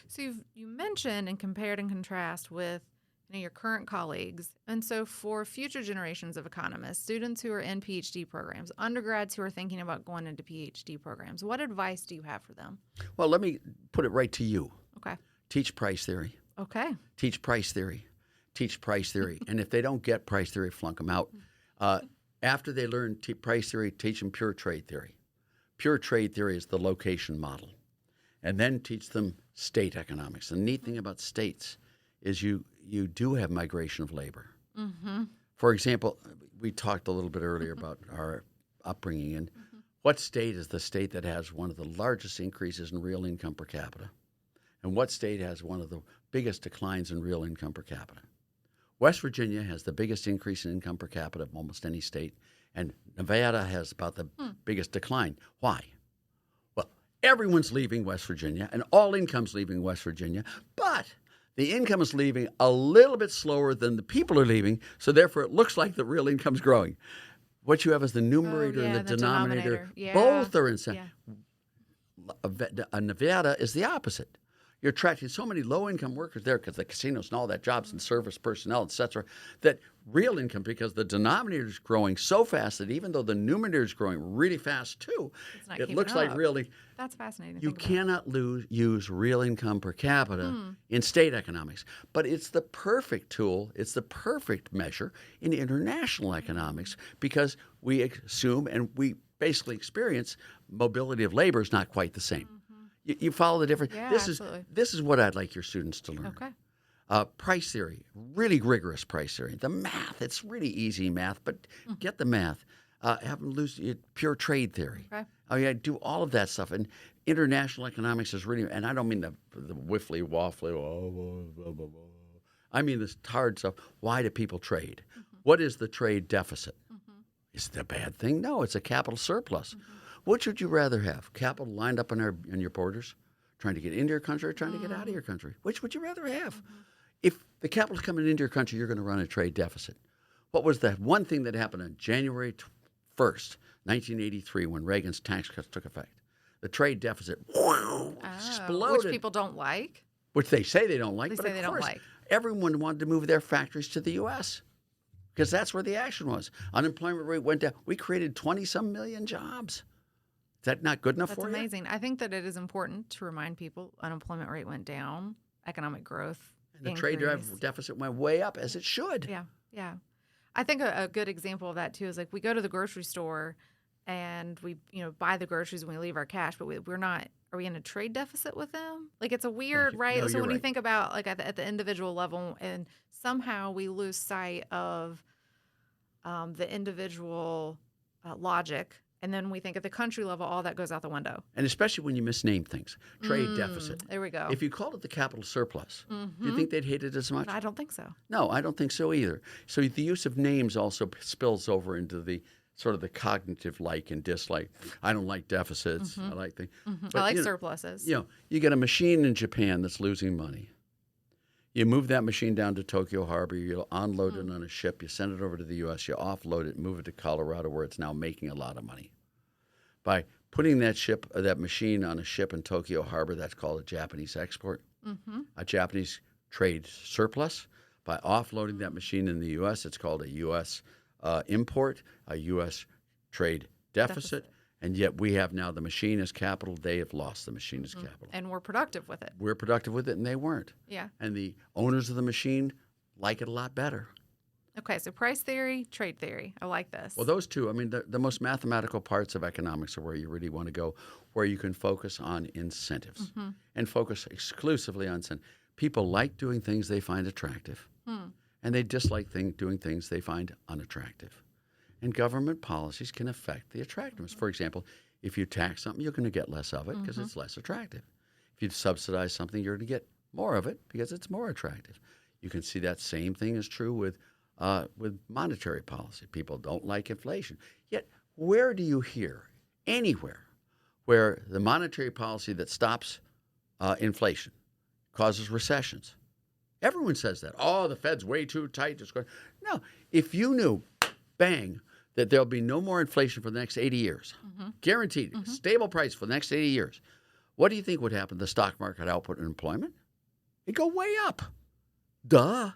So you mentioned and compared and contrast with your current colleagues. And so for future generations of economists, students who are in PhD programs, undergrads who are thinking about going into PhD programs, what advice do you have for them? Well, let me put it right to you. Okay. Teach price theory. Okay. Teach price theory. Teach price theory. And if they don't get price theory, flunk them out. After they learn price theory, teach them pure trade theory. Pure trade theory is the location model. and then teach them state economics. The neat thing about states is you do have migration of labor. Mm-hmm. For example, we talked a little bit earlier about our upbringing, and what state is the state that has one of the largest increases in real income per capita? And what state has one of the biggest declines in real income per capita? West Virginia has the biggest increase in income per capita of almost any state, and Nevada has about the biggest decline. Why? Well, everyone's leaving West Virginia, and all income's leaving West Virginia, but the income is leaving a little bit slower than the people are leaving, so therefore it looks like the real income's growing. What you have is the numerator and the denominator. Yeah. Both are in. Yeah. Nevada is the opposite. You're attracting so many low-income workers there because the casinos and all that, jobs and service personnel, et cetera, that real income, because the denominator is growing so fast that even though the numerator is growing really fast too, it looks like really. That's fascinating. You cannot use real income per capita in state economics. But it's the perfect tool, it's the perfect measure in international economics because we assume and we basically experience mobility of labor is not quite the same. You follow the difference? Yeah, absolutely. This is what I'd like your students to learn. Okay. Price theory, really rigorous price theory. The math, it's really easy math, but get the math. Have them lose pure trade theory. Okay. Oh yeah, do all of that stuff. And international economics is really, and I don't mean the whiffly waffly. Blah, blah, blah. I mean this hard stuff. Why do people trade? What is the trade deficit? Is it a bad thing? No, it's a capital surplus. Which would you rather have? Capital lined up on your borders, trying to get into your country or trying to get out of your country? Which would you rather have? If the capital's coming into your country, you're going to run a trade deficit. What was that one thing that happened on January 1st, 1983, when Reagan's tax cuts took effect? The trade deficit exploded. Which people don't like. Which they say they don't like. They but say of they course, don't like. Everyone wanted to move their factories to the U.S. because that's where the action was. Unemployment rate went down. We created 20-some million jobs. Is that not good enough for you? That's amazing. I think that it is important to remind people unemployment rate went down, economic growth And the increased. trade deficit went way up, as it should. Yeah. I think a good example of that, too, is like we go to the grocery store and we buy the groceries and we leave our cash, but we're not – are we in a trade deficit with them? Like it's a weird, right? No, So you're when you right. think about like at the individual level and somehow we lose sight of the individual logic. And then we think at the country level, all that goes out the window. And especially when you misname things. Trade deficit. There we go. If you called it the capital surplus, do you think they'd hate it as much? I don't think so. No, I don't think so either. So the use of names also spills over into the sort of the cognitive like and dislike. I don't like deficits. I like things. I like surpluses. You get a machine in Japan that's losing money. You move that machine down to Tokyo Harbor, you unload it on a ship, you send it over to the U.S., you offload it, move it to Colorado where it's now making a lot of money. By putting that machine on a ship in Tokyo Harbor, that's called a Japanese export, a Japanese trade surplus. By offloading that machine in the U.S., it's called a U.S. Import, a U.S. trade deficit. And yet we have now the machine as capital. They have lost the machine as capital. And we're productive with it. We're productive with it, and they weren't. Yeah. And the owners of the machine like it a lot better. Okay, so price theory, trade theory. I like this. Well, those two, I mean, the most mathematical parts of economics are where you really want to go, where you can focus on incentives and focus exclusively on incentives. People like doing things they find attractive, and they dislike doing things they find unattractive. And government policies can affect the attractiveness. For example, if you tax something, you're going to get less of it because it's less attractive. If you subsidize something, you're going to get more of it because it's more attractive. You can see that same thing is true with monetary policy. People don't like inflation. Yet, where do you hear anywhere where the monetary policy that stops inflation causes recessions? Everyone says that. Oh, the Fed's way too tight. No, if you knew, bang, that there'll be no more inflation for the next 80 years, guaranteed, stable price for the next 80 years, what do you think would happen to the stock market output and employment? It'd go way up. Duh.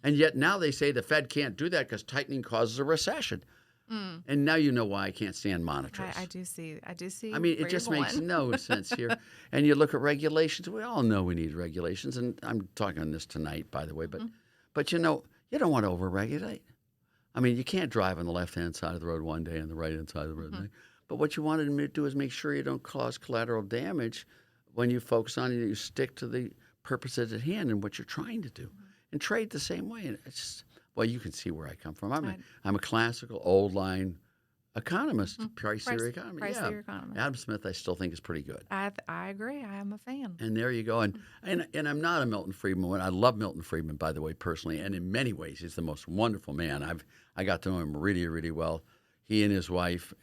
And yet now they say the Fed can't do that because tightening causes a recession. And now you know why I can't stand monitors. I do see. I mean, it just makes no sense here. And you look at regulations. We all know we need regulations. And I'm talking on this tonight, by the way. But you don't want to overregulate. I mean, you can't drive on the left-hand side of the road one day and the right-hand side of the road. But what you want to do is make sure you don't cause collateral damage when you focus on it, you stick to the purpose at hand and what you're trying to do. And trade the same way. And it's just, well, you can see where I come from. Right. I'm a classical old line economist, price theory economy. Price Yeah. theory economist. Adam Smith, I still think is pretty good. I agree. I am a fan. And there you go. And I'm not a Milton Friedman one. I love Milton Friedman, by the way, personally. And in many ways, he's the most wonderful man. I got to know him really, really well. He and his wife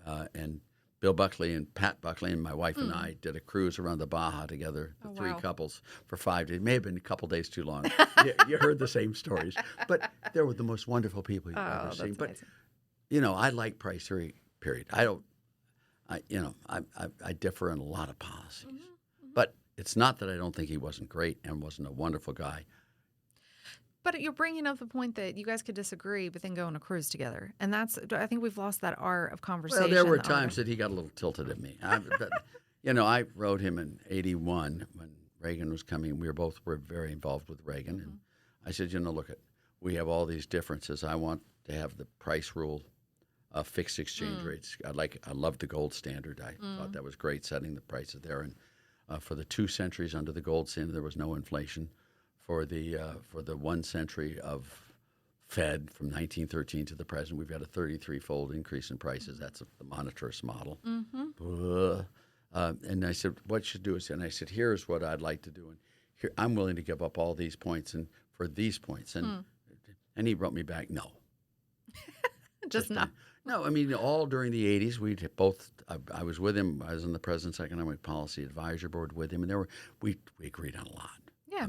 and Bill Buckley and Pat Buckley and my wife and I did a cruise around the Baja together, the three couples, for 5 days. It may have been a couple days too long. You heard the same stories. But they were the most wonderful people you've ever seen. But, I like price theory, period. I differ in a lot of policies. But it's not that I don't think he wasn't great and wasn't a wonderful guy. But you're bringing up the point that you guys could disagree, but then go on a cruise together. And I think we've lost that art of conversation. Well, there were times that he got a little tilted at me. I wrote him in 81 when Reagan was coming. We were very involved with Reagan. And I said, look, we have all these differences. I want to have the price rule, fixed exchange rates. I loved the gold standard. I thought that was great, setting the prices there. And for the 2 centuries under the gold standard, there was no inflation. For the 1 century of Fed from 1913 to the present, we've got a 33-fold increase in prices. That's the monetarist model. And I said, what should do is, and I said, here's what I'd like to do, and here I'm willing to give up all these points and for these points, and he wrote me back, no, just not. No, all during the 80s, we'd both. I was with him. I was on the President's Economic Policy Advisory Board with him, and we agreed on a lot. Yeah.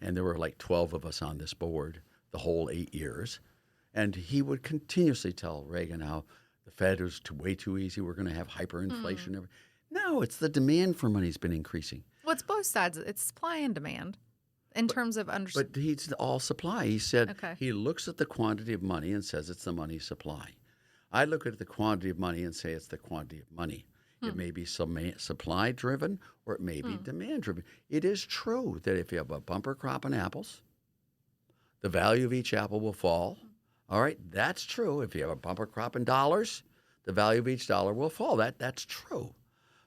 And there were like 12 of us on this board the whole 8 years. And he would continuously tell Reagan how the Fed was way too easy. We're going to have hyperinflation. No, it's the demand for money has been increasing. Well, it's both sides. It's supply and demand in terms of understanding. But he's all supply. He said he looks at the quantity of money and says it's the money supply. I look at the quantity of money and say it's the quantity of money. It may be supply-driven or it may be demand-driven. It is true that if you have a bumper crop in apples, the value of each apple will fall. All right, that's true. If you have a bumper crop in dollars, the value of each dollar will fall. That's true.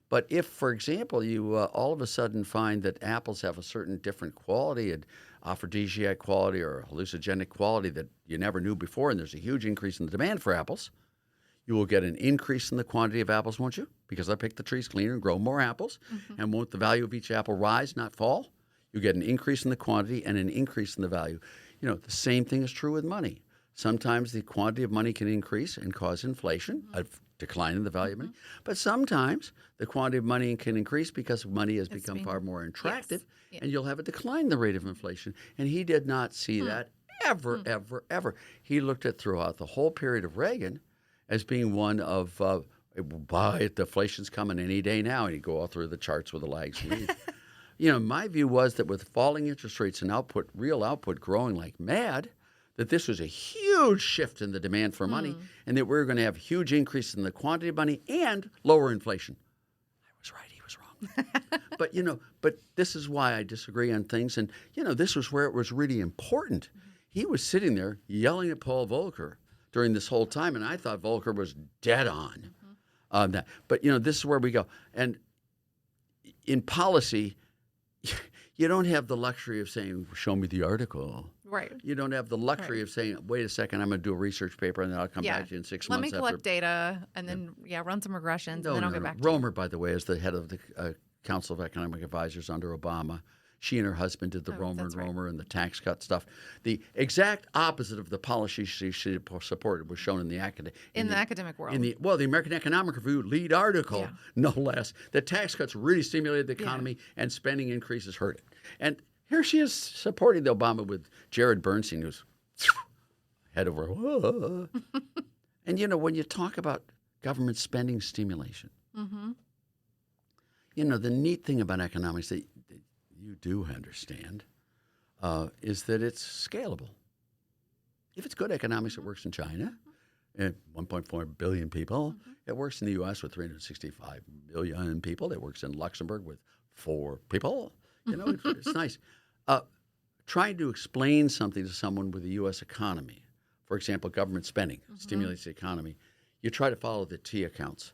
But if, for example, you all of a sudden find that apples have a certain different quality, an aphrodisiac quality or hallucinogenic quality that you never knew before, and there's a huge increase in the demand for apples, you will get an increase in the quantity of apples, won't you? Because I pick the trees cleaner and grow more apples. And won't the value of each apple rise, not fall? You get an increase in the quantity and an increase in the value. The same thing is true with money. Sometimes the quantity of money can increase and cause inflation, a decline in the value of money. But sometimes the quantity of money can increase because money has become far more attractive, and you'll have a decline in the rate of inflation. And he did not see that ever. He looked at throughout the whole period of Reagan as being one of, the inflation's coming any day now, and you go all through the charts with the lags. My view was that with falling interest rates and real output growing like mad, that this was a huge shift in the demand for money, and that we were going to have huge increase in the quantity of money and lower inflation. I was right, he was wrong. But this is why I disagree on things, and this was where it was really important. He was sitting there yelling at Paul Volcker during this whole time, and I thought Volcker was dead on that. But, this is where we go. And in policy, you don't have the luxury of saying, show me the article. Right. You don't have the luxury of saying, wait a second, I'm going to do a research paper, and then I'll come back to you in 6 months. Let me collect data, and then, run some regressions, and then I'll get back to you. Romer, by the way, is the head of the Council of Economic Advisors under Obama. She and her husband did the Romer and the tax cut stuff. The exact opposite of the policy she supported was shown in the academic world. The American Economic Review lead article, no less. The tax cuts really stimulated the economy, and spending increases hurt it. And here she is supporting the Obama with Jared Bernstein, who's head over. And when you talk about government spending stimulation, the neat thing about economics that you do understand is that it's scalable. If it's good economics, it works in China, 1.4 billion people. It works in the U.S. with 365 million people. It works in Luxembourg with 4 people. It's nice. Trying to explain something to someone with the U.S. economy, for example, government spending stimulates the economy. You try to follow the T accounts.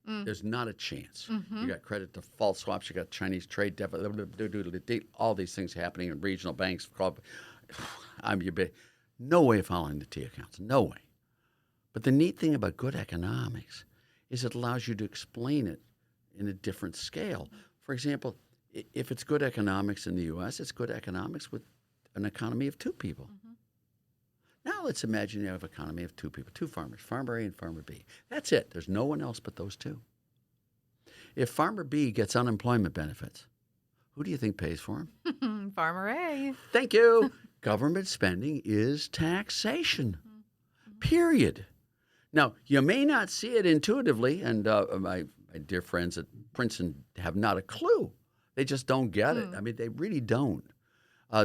There's not a chance. You got credit default swaps. You got Chinese trade deficit. All these things happening in regional banks. No way of following the T accounts. No way. But the neat thing about good economics is it allows you to explain it in a different scale. For example, if it's good economics in the U.S., it's good economics with an economy of two people. Now let's imagine you have an economy of two people, two farmers, Farmer A and Farmer B. That's it. There's no one else but those two. If Farmer B gets unemployment benefits, who do you think pays for him? Farmer A. Thank you. Government spending is taxation, period. Now, you may not see it intuitively, and my dear friends at Princeton have not a clue. They just don't get it. I mean, they really don't.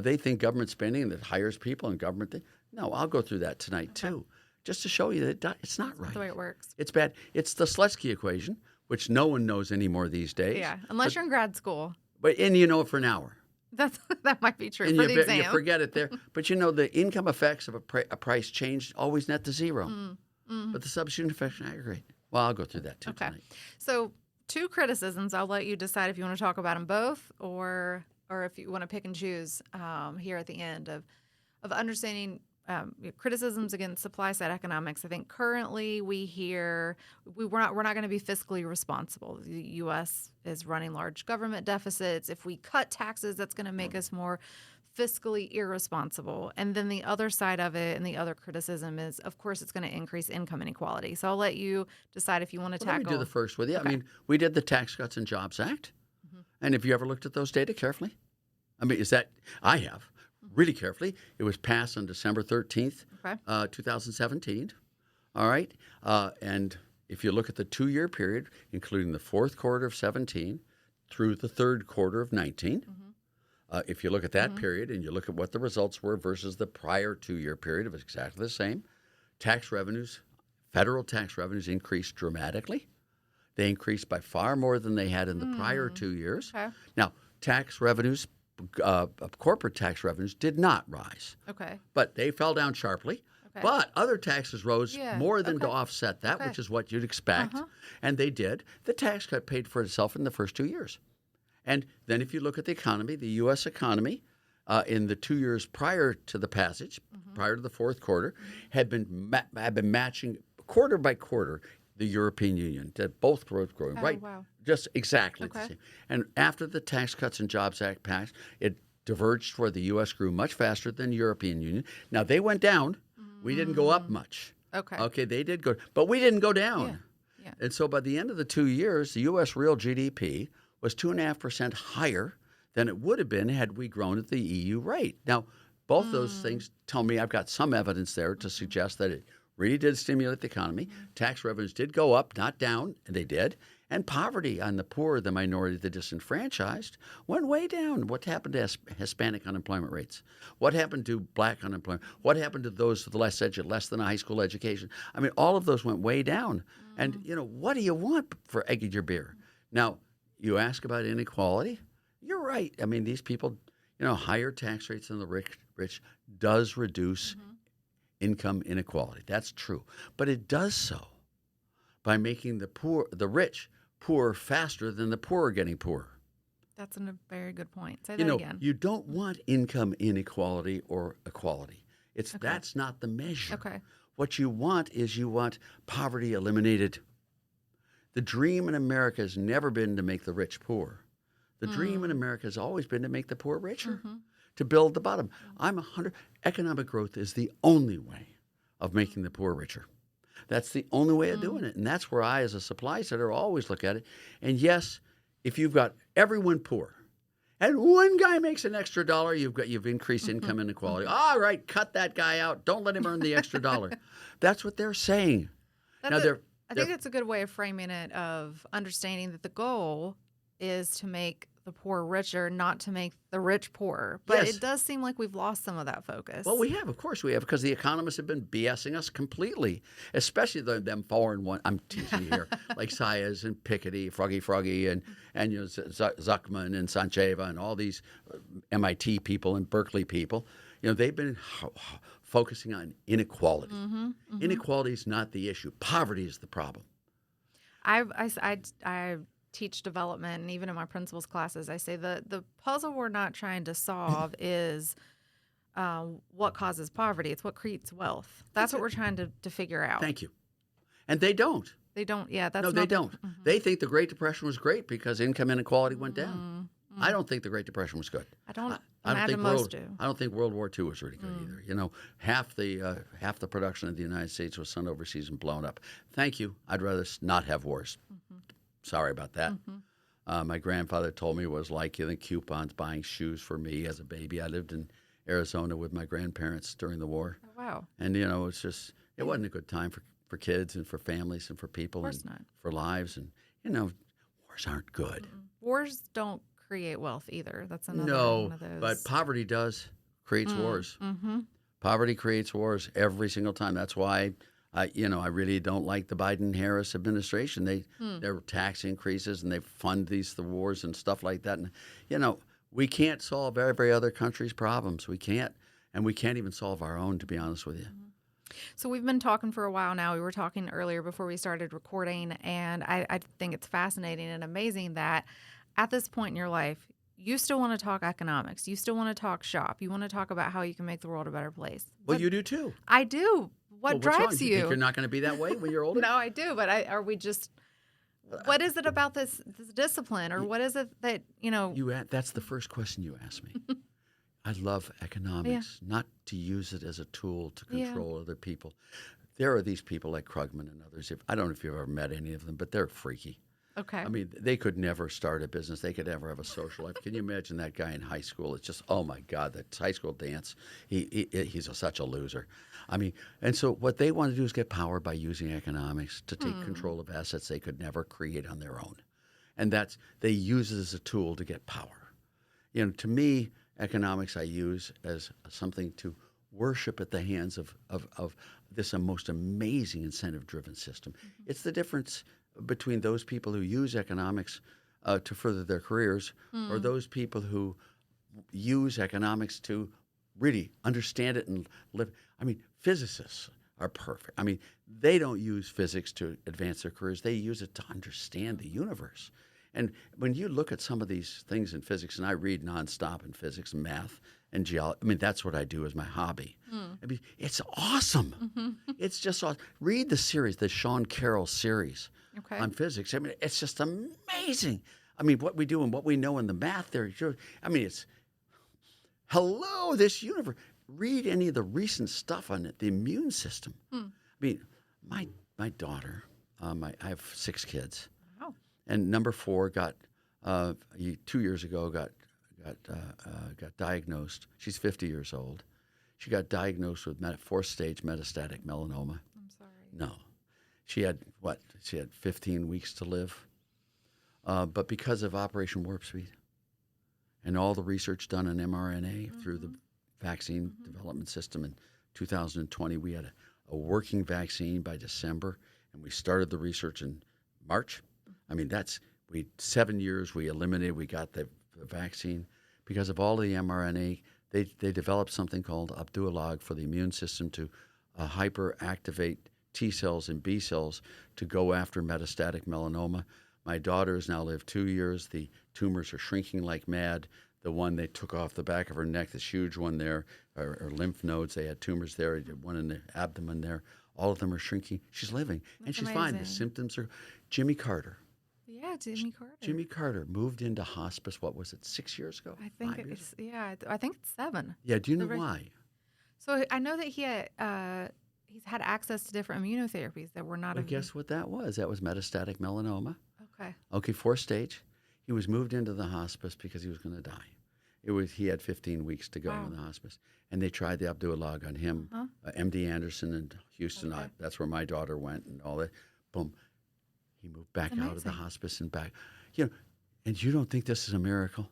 They think government spending that hires people and government No, I'll go through that tonight too, just to show you that it's not right. That's the way it works. It's bad. It's the Slutsky equation, which no one knows anymore these days. Yeah, unless you're in grad school. And you know it for an hour. That might be true And for the exam. you forget it there. But you know the income effects of a price change always net to zero. But the substitute effects aggregate. Well, I'll go through that too tonight. So 2 criticisms. I'll let you decide if you want to talk about them both or if you want to pick and choose here at the end of understanding criticisms against supply side economics. I think currently we hear we're not going to be fiscally responsible. The U.S. is running large government deficits. If we cut taxes, that's going to make us more fiscally irresponsible. And then the other side of it and the other criticism is, of course, it's going to increase income inequality. So I'll let you decide if you want to tackle. Let me do the first with you. Okay. I mean, we did the Tax Cuts and Jobs Act. And have you ever looked at those data carefully? I mean, I have. Really carefully. It was passed on December 13th, 2017. All right. And if you look at the 2-year period, including the fourth quarter of 17 through the third quarter of 19, if you look at that period and you look at what the results were versus the prior 2-year period, it was exactly the same. Tax revenues, federal tax revenues increased dramatically. They increased by far more than they had in the prior 2 years. Okay. Now, tax revenues, corporate tax revenues did not rise. Okay. But they fell down sharply. Okay. But other taxes rose more than to offset that, which is what you'd expect. And they did. The tax cut paid for itself in the first 2 years. And then if you look at the economy, the U.S. economy in the 2 years prior to the passage, prior to the fourth quarter, had been matching quarter by quarter the European Union. Both growth growing, right? Wow. Just exactly the same. And after the Tax Cuts and Jobs Act passed, it diverged where the U.S. grew much faster than the European Union. Now, they went down. We didn't go up much. Okay, they did go. But we didn't go down. Yeah. And so by the end of the 2 years, the U.S. real GDP was 2.5% higher than it would have been had we grown at the EU rate. Now, both those things tell me I've got some evidence there to suggest that it really did stimulate the economy. Tax revenues did go up, not down, and they did. And poverty on the poor, the minority, the disenfranchised went way down. What happened to Hispanic unemployment rates? What happened to black unemployment? What happened to those with less than a high school education? I mean, all of those went way down. And, what do you want for egg in your beer? Now, you ask about inequality. You're right. I mean, these people, higher tax rates than the rich does reduce income inequality. That's true. But it does so by making the rich poor faster than the poor are getting poorer. That's a very good point. Say that again. You don't want income inequality or equality. That's not the measure. Okay. What you want is poverty eliminated. The dream in America has never been to make the rich poor. The dream in America has always been to make the poor richer, to build the bottom. Economic growth is the only way of making the poor richer. That's the only way of doing it. And that's where I, as a supply setter, always look at it. And yes, if you've got everyone poor and one guy makes an extra dollar, you've increased income inequality. All right, cut that guy out. Don't let him earn the extra dollar. That's what they're saying. I think it's a good way of framing it, of understanding that the goal is to make the poor richer, not to make the rich poorer. But it does seem like we've lost some of that focus. Well, we have. Of course we have, because the economists have been BSing us completely, especially them foreign ones. I'm teaching here, like Saez and Piketty, Froggy, and Zuckman and Sancheva and all these MIT people and Berkeley people. They've been focusing on inequality. Inequality is not the issue. Poverty is the problem. I teach development, and even in my principal's classes, I say the puzzle we're not trying to solve is what causes poverty. It's what creates wealth. That's That's what it. we're trying to figure out. Thank you. And they don't. They don't. Yeah, No, that's they not the. don't. Mhm. They think the Great Depression was great because income inequality went down. Mm-hmm. I don't think the Great Depression was good. I don't I don't think imagine most do. I don't think World War II was really good either. You know, half the production of the United States was sent overseas and blown up. Thank you. I'd rather not have wars. Mm-hmm. Sorry about that. Mm-hmm. My grandfather told me it was like getting coupons buying shoes for me as a baby. I lived in Arizona with my grandparents during the war, Oh, wow. and it wasn't a good time for kids and for families and for people Of course and not. for lives. And wars aren't good. Wars don't create wealth either. That's another No, one of those. but poverty creates wars. Mm-hmm. Poverty creates wars every single time. That's why I really don't like the Biden-Harris administration. Their tax increases and they fund the wars and stuff like that. And we can't solve every other country's problems. We can't, and we can't even solve our own. To be honest with you. So we've been talking for a while now. We were talking earlier before we started recording, and I think it's fascinating and amazing that at this point in your life, you still want to talk economics. You still want to talk shop. You want to talk about how you can make the world a better place. Well, But you do too. I do. What Well, what's wrong? drives You think you're not going to be that way when you're older? No, I do. But are we just? What is it about this discipline, or what is it that That's the first question you asked me. I love economics, not to use it as a tool to control other people. There are these people like Krugman and others. I don't know if you've ever met any of them, but they're freaky. Okay. I mean, they could never start a business. They could never have a social life. Can you imagine that guy in high school? It's just, oh my God, that high school dance. He's such a loser. I mean, and so what they want to do is get power by using economics to take control of assets they could never create on their own. And they use it as a tool to get power. To me, economics I use as something to worship at the hands of this most amazing incentive-driven system. It's the difference between those people who use economics to further their careers or those people who use economics to really understand it and live. I mean, physicists are perfect. I mean, they don't use physics to advance their careers. They use it to understand the universe. And when you look at some of these things in physics, and I read nonstop in physics and math and geology, I mean, that's what I do as my hobby. I mean, it's awesome. It's just awesome. Read the series, the Sean Carroll series on physics. I mean, it's just amazing. I mean, what we do and what we know in the math there. I mean, it's, hello, this universe. Read any of the recent stuff on it, the immune system. I mean, my daughter, I have 6 kids. And number 4 got 2 years ago got diagnosed. She's 50 years old. She got diagnosed with 4th-stage metastatic melanoma. I'm sorry. No, she had 15 weeks to live. But because of Operation Warp Speed and all the research done on mRNA through the vaccine development system in 2020, we had a working vaccine by December, and we started the research in March. I mean, 7 years we got the vaccine. Because of all the mRNA, they developed something called Opdualag for the immune system to hyperactivate T cells and B cells to go after metastatic melanoma. My daughter has now lived 2 years. The tumors are shrinking like mad. The one they took off the back of her neck, this huge one there, are lymph nodes. They had tumors there, one in the abdomen there. All of them are shrinking. She's living, and she's fine. The symptoms are Jimmy Carter. Yeah, Jimmy Carter. Jimmy Carter moved into hospice, what was it, 6 years ago? I think I think it's 7. Yeah, do you know why? So I know that he's had access to different immunotherapies that were not. Well, guess what that was? That was metastatic melanoma. Okay, 4th stage. He was moved into the hospice because he was going to die. He had 15 weeks to go in the hospice, and they tried the Opdualag on him. MD Anderson in Houston. Okay. That's where my daughter went, and all that. Boom. He moved back out of the hospice and back. And you don't think this is a miracle?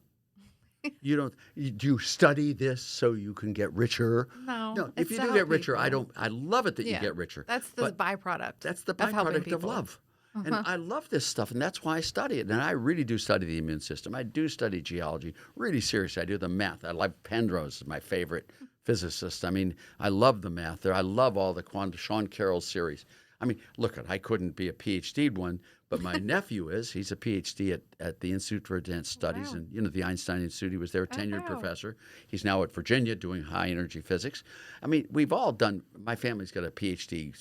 Do you study this so you can get richer? No. If you do get richer, I love it that you get richer. That's the byproduct. That's the of helping byproduct of people. love. And I love this stuff, and that's why I study it. And I really do study the immune system. I do study geology, really seriously. I do the math. I like Penrose, is my favorite physicist. I mean, I love the math there. I love all the Sean Carroll series. I mean, look, I couldn't be a PhD one, but my nephew is. He's a PhD at the Institute for Advanced Studies, Wow. and the Einstein Institute. He was there, a Oh, tenured wow. professor. He's now at Virginia doing high energy physics. I mean, we've all done. My family's got a PhD.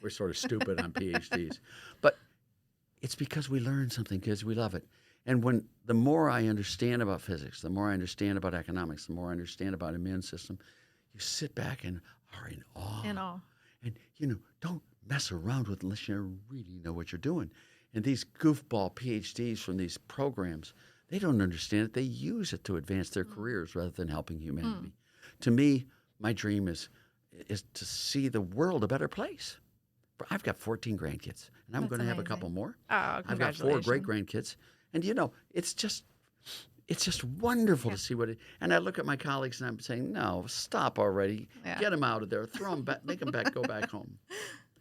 We're sort of stupid on PhDs, but it's because we learn something, kids. We love it. And the more I understand about physics, the more I understand about economics, the more I understand about immune system, you sit back and are in awe. In all. And, don't mess around with it unless you really know what you're doing. And these goofball PhDs from these programs, they don't understand it. They use it to advance their careers rather than helping humanity. To me, my dream is to see the world a better place. I've got 14 grandkids, and I'm That's going to have a amazing. couple more. Oh, I've got 4 congratulations. great-grandkids. And, it's just wonderful to see and I look at my colleagues and I'm saying, no, stop already. Yeah. Get them out of there. Throw them back, make them go back home.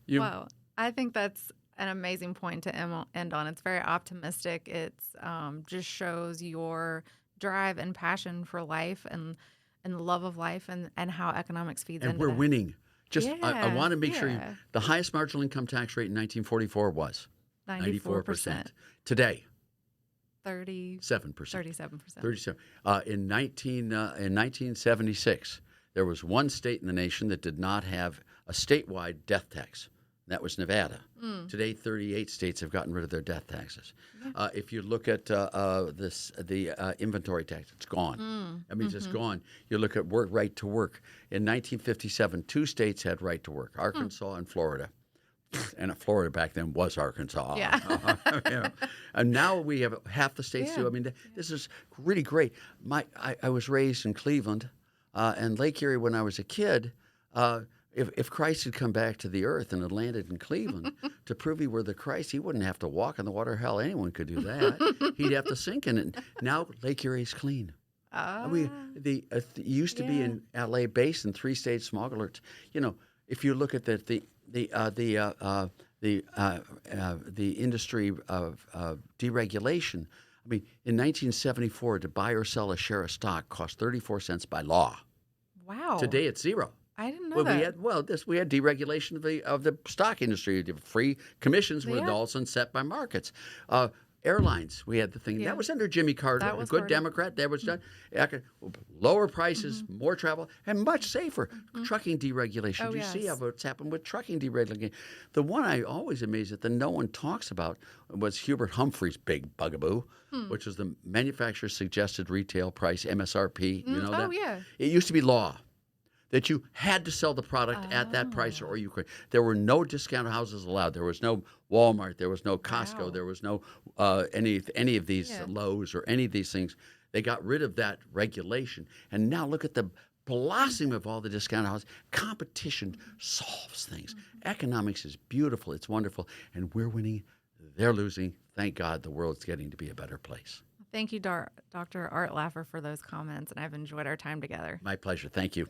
You, Well, I think that's an amazing point to end on. It's very optimistic. It's just shows your drive and passion for life and the love of life and how economics feeds and into we're that. winning. I Yeah, want to make sure yeah. the highest marginal income tax rate in 1944 was 94%. Today, 37%. 37%. 37. In 1976, there was one state in the nation that did not have a statewide death tax. That was Nevada. Today, 38 states have gotten rid of their death taxes. If you look at the inventory tax, it's gone. That means it's gone. You look at right to work. In 1957, 2 states had right to work, Arkansas and Florida. And Florida back then was Arkansas. Yeah. And now we have half the states Yeah. do. I mean, this is really great. I was raised in Cleveland and Lake Erie when I was a kid. If Christ had come back to the earth and had landed in Cleveland, to prove he were the Christ, he wouldn't have to walk on the water. Hell, anyone could do that. He'd have to sink in it. Now Lake Erie's clean. It used to be in L.A. Basin, 3-stage smog alerts. If you look at the industry of deregulation, I mean, in 1974, to buy or sell a share of stock cost 34 cents by law. Wow. Today, it's 0. I didn't know Well, that. we had deregulation of the stock industry. Free commissions were Yeah. all set by markets. Airlines, we had the thing Yeah. that was under Jimmy Carter, That a was good Carter. Democrat. That was done. Lower prices, more travel, and much safer. Trucking deregulation. Oh, Do you see yes. what's happened with trucking deregulation? The one I always amazed at that no one talks about was Hubert Humphrey's big bugaboo, which was the manufacturer suggested retail price (MSRP). You know that? Oh, yeah. It used to be law that you had to sell the product at that price or you could. There were no discount houses allowed. There was no Walmart. There was no Costco. Wow. There was no any of these Lowe's or any of these things. They got rid of that regulation. And now look at the blossoming of all the discount houses. Competition solves things. Economics is beautiful. It's wonderful. And we're winning. They're losing. Thank God the world's getting to be a better place. Thank you, Dr. Art Laffer, for those comments, and I've enjoyed our time together. My pleasure. Thank you.